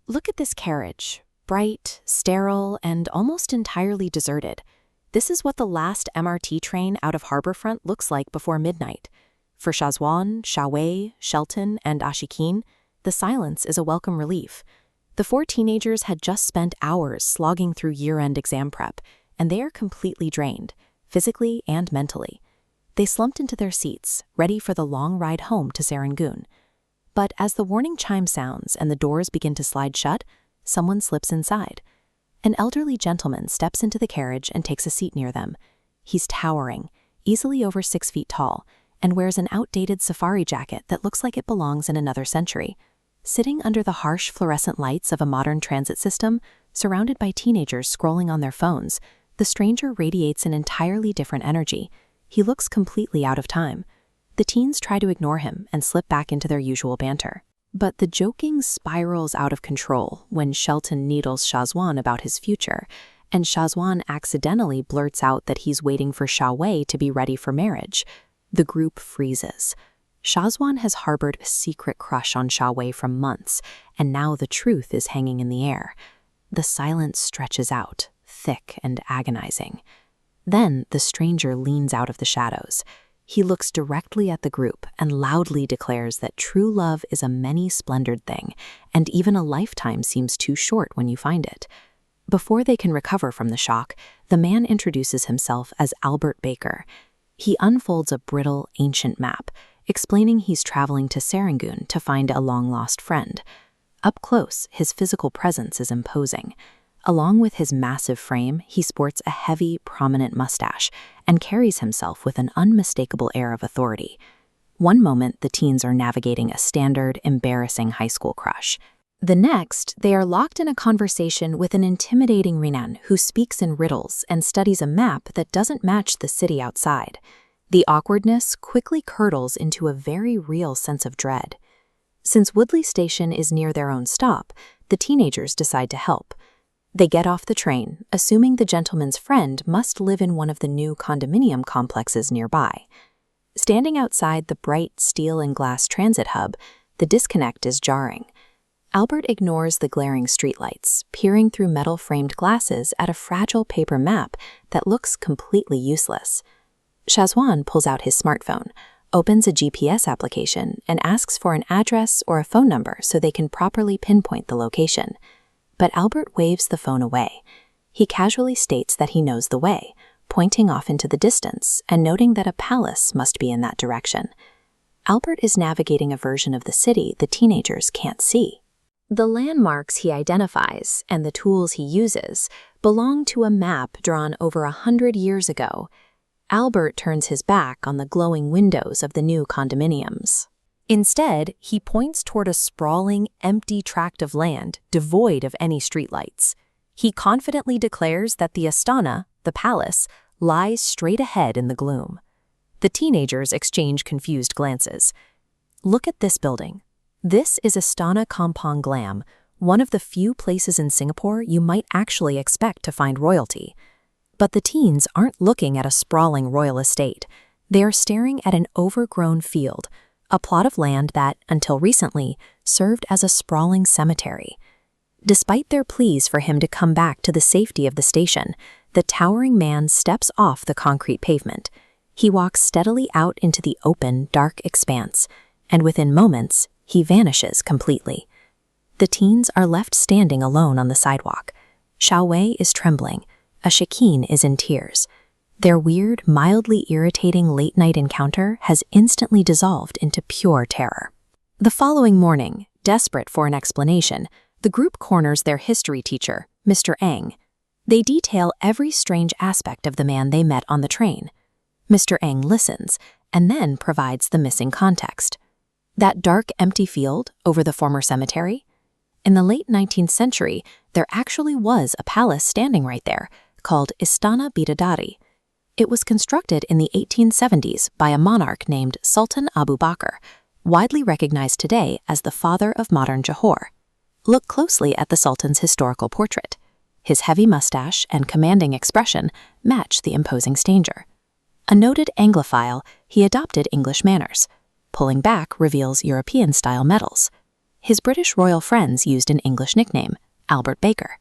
Look at this carriage. Bright, sterile, and almost entirely deserted. This is what the last MRT train out of Harborfront looks like before midnight. For Shazwan, Xiao Wei, Sultan, and Ashikin, the silence is a welcome relief. The four teenagers had just spent hours slogging through year-end exam prep, and they are completely drained, physically and mentally. They slumped into their seats, ready for the long ride home to Serangoon. But as the warning chime sounds and the doors begin to slide shut, someone slips inside. An elderly gentleman steps into the carriage and takes a seat near them. He's towering, easily over 6 feet tall, and wears an outdated safari jacket that looks like it belongs in another century. Sitting under the harsh fluorescent lights of a modern transit system, surrounded by teenagers scrolling on their phones, the stranger radiates an entirely different energy. He looks completely out of time. The teens try to ignore him and slip back into their usual banter. But the joking spirals out of control when Shelton needles Shazwan about his future, and Shazwan accidentally blurts out that he's waiting for Xiao Wei to be ready for marriage. The group freezes. Shazwan has harbored a secret crush on Xiao Wei for months, and now the truth is hanging in the air. The silence stretches out, thick and agonizing. Then the stranger leans out of the shadows. He looks directly at the group and loudly declares that true love is a many-splendored thing, and even a lifetime seems too short when you find it. Before they can recover from the shock, the man introduces himself as Albert Baker. He unfolds a brittle, ancient map, explaining he's traveling to Serangoon to find a long-lost friend. Up close, his physical presence is imposing. Along with his massive frame, he sports a heavy, prominent mustache and carries himself with an unmistakable air of authority. One moment, the teens are navigating a standard, embarrassing high school crush. The next, they are locked in a conversation with an intimidating Renan who speaks in riddles and studies a map that doesn't match the city outside. The awkwardness quickly curdles into a very real sense of dread. Since Woodley Station is near their own stop, the teenagers decide to help. They get off the train, assuming the gentleman's friend must live in one of the new condominium complexes nearby. Standing outside the bright steel and glass transit hub, the disconnect is jarring. Albert ignores the glaring streetlights, peering through metal-framed glasses at a fragile paper map that looks completely useless. Shazwan pulls out his smartphone, opens a GPS application, and asks for an address or a phone number so they can properly pinpoint the location. But Albert waves the phone away. He casually states that he knows the way, pointing off into the distance and noting that a palace must be in that direction. Albert is navigating a version of the city the teenagers can't see. The landmarks he identifies and the tools he uses belong to a map drawn over 100 years ago. Albert turns his back on the glowing windows of the new condominiums. Instead, he points toward a sprawling, empty tract of land devoid of any streetlights. He confidently declares that the Astana, the palace, lies straight ahead in the gloom. The teenagers exchange confused glances. Look at this building. This is Astana Kampong Glam, one of the few places in Singapore you might actually expect to find royalty. But the teens aren't looking at a sprawling royal estate. They are staring at an overgrown field, a plot of land that, until recently, served as a sprawling cemetery. Despite their pleas for him to come back to the safety of the station, the towering man steps off the concrete pavement. He walks steadily out into the open, dark expanse, and within moments, he vanishes completely. The teens are left standing alone on the sidewalk. Xiao Wei is trembling. Ashikin is in tears. Their weird, mildly irritating late-night encounter has instantly dissolved into pure terror. The following morning, desperate for an explanation, the group corners their history teacher, Mr. Eng. They detail every strange aspect of the man they met on the train. Mr. Eng listens, and then provides the missing context. That dark, empty field over the former cemetery? In the late 19th century, there actually was a palace standing right there, called Istana Bidadari. It was constructed in the 1870s by a monarch named Sultan Abu Bakr, widely recognized today as the father of modern Johor. Look closely at the Sultan's historical portrait. His heavy mustache and commanding expression match the imposing stature. A noted Anglophile, he adopted English manners. Pulling back reveals European-style medals. His British royal friends used an English nickname, Albert Baker.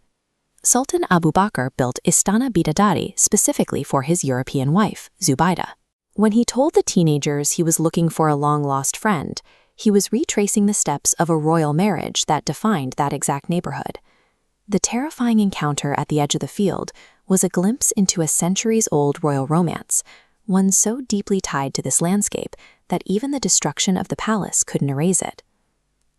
Sultan Abu Bakr built Istana Bidadari specifically for his European wife, Zubaida. When he told the teenagers he was looking for a long-lost friend, he was retracing the steps of a royal marriage that defined that exact neighborhood. The terrifying encounter at the edge of the field was a glimpse into a centuries-old royal romance, one so deeply tied to this landscape that even the destruction of the palace couldn't erase it.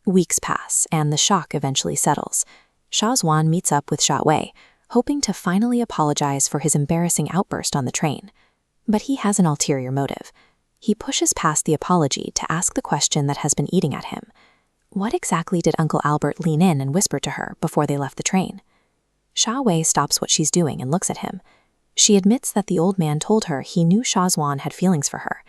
Weeks pass, and the shock eventually settles. Shazwan meets up with Xiao Wei, hoping to finally apologize for his embarrassing outburst on the train. But he has an ulterior motive. He pushes past the apology to ask the question that has been eating at him. What exactly did Uncle Albert lean in and whisper to her before they left the train? Xiao Wei stops what she's doing and looks at him. She admits that the old man told her he knew Shazwan had feelings for her,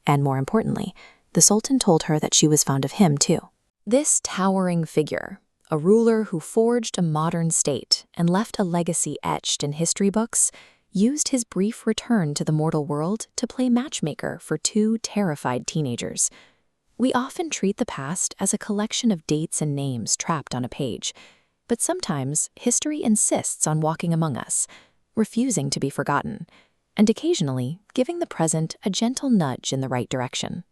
and more importantly, the Sultan told her that she was fond of him too. This towering figure, a ruler who forged a modern state and left a legacy etched in history books, used his brief return to the mortal world to play matchmaker for two terrified teenagers. We often treat the past as a collection of dates and names trapped on a page, but sometimes history insists on walking among us, refusing to be forgotten, and occasionally giving the present a gentle nudge in the right direction.